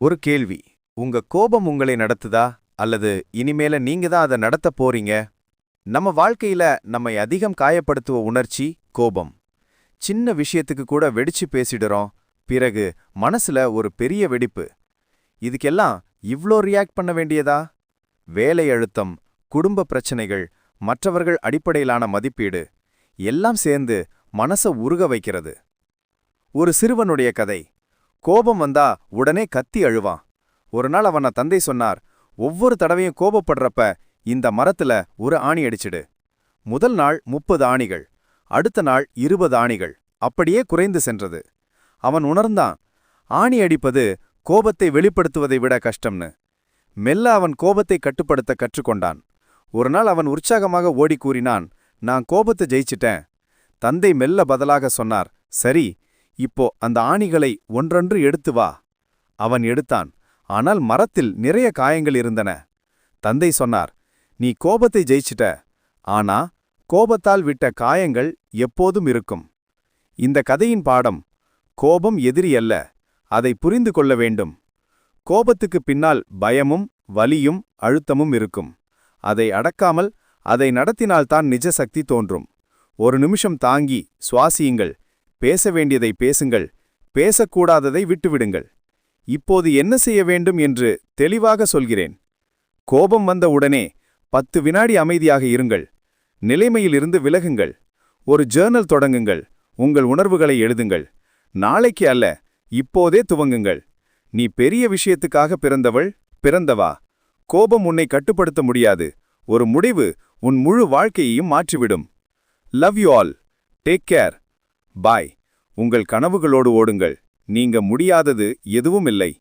ஒரு கேள்வி. உங்க கோபம் உங்களை நடத்துதா அல்லது இனிமேல நீங்க தான் அதை நடத்தப் போறீங்க? நம்ம வாழ்க்கையில நம்மை அதிகம் காயப்படுத்துவ உணர்ச்சி கோபம். சின்ன விஷயத்துக்கு கூட வெடிச்சு பேசிடுறோம். பிறகு மனசுல ஒரு பெரிய வெடிப்பு. இதுக்கெல்லாம் இவ்ளோ ரியாக்ட் பண்ண வேண்டியதா? வேலை அழுத்தம், குடும்ப பிரச்சனைகள், மற்றவர்கள் அடிப்படையிலான மதிப்பீடு எல்லாம் சேர்ந்து மனச உருக வைக்கிறது. ஒரு சிறுவனுடைய கதை. கோபம் வந்தா உடனே கத்தி அழுவான். ஒரு நாள் அவன தந்தை சொன்னார், ஒவ்வொரு தடவையும் கோபப்படுறப்ப இந்த மரத்துல ஒரு ஆணி அடிச்சிடு. முதல் நாள் 30 ஆணிகள், அடுத்த நாள் 20 ஆணிகள், அப்படியே குறைந்து சென்றது. அவன் உணர்ந்தான், ஆணி அடிப்பது கோபத்தை வெளிப்படுத்துவதை விட கஷ்டம்னு. மெல்ல அவன் கோபத்தை கட்டுப்படுத்த கற்றுக்கொண்டான். ஒரு நாள் அவன் உற்சாகமாக ஓடி கூறினான், நான் கோபத்தை ஜெயிச்சிட்டேன். தந்தை மெல்ல பதிலாக சொன்னார், சரி, இப்போ அந்த ஆணிகளை ஒன்றொன்று எடுத்து வா. அவன் எடுத்தான். ஆனால் மரத்தில் நிறைய காயங்கள் இருந்தன. தந்தை சொன்னார், நீ கோபத்தை ஜெயிச்சிட்ட, ஆனா கோபத்தால் விட்ட காயங்கள் எப்போதும் இருக்கும். இந்த கதையின் பாடம், கோபம் எதிரி அல்ல, அதை புரிந்து கொள்ள வேண்டும். கோபத்துக்கு பின்னால் பயமும் வலியும் அழுத்தமும் இருக்கும். அதை அடக்காமல் அதை நடத்தினால்தான் நிஜ சக்தி தோன்றும். ஒரு நிமிஷம் தாங்கி சுவாசியுங்கள். பேச வேண்டியதை பேசுங்கள், பேசக்கூடாததை விட்டுவிடுங்கள். இப்போது என்ன செய்ய வேண்டும் என்று தெளிவாக சொல்கிறேன். கோபம் வந்த உடனே 10 வினாடி அமைதியாக இருங்கள். நிலைமையிலிருந்து விலகுங்கள். ஒரு ஜேர்னல் தொடங்குங்கள். உங்கள் உணர்வுகளை எழுதுங்கள். நாளைக்கு அல்ல, இப்போதே துவங்குங்கள். நீ பெரிய விஷயத்துக்காக பிறந்தவா. கோபம் உன்னை கட்டுப்படுத்த முடியாது. ஒரு முடிவு உன் முழு வாழ்க்கையையும் மாற்றிவிடும். Love you all. Take care. Bye. உங்கள் கனவுகளோடு ஓடுங்கள். நீங்க முடியாதது எதுவும் இல்லை.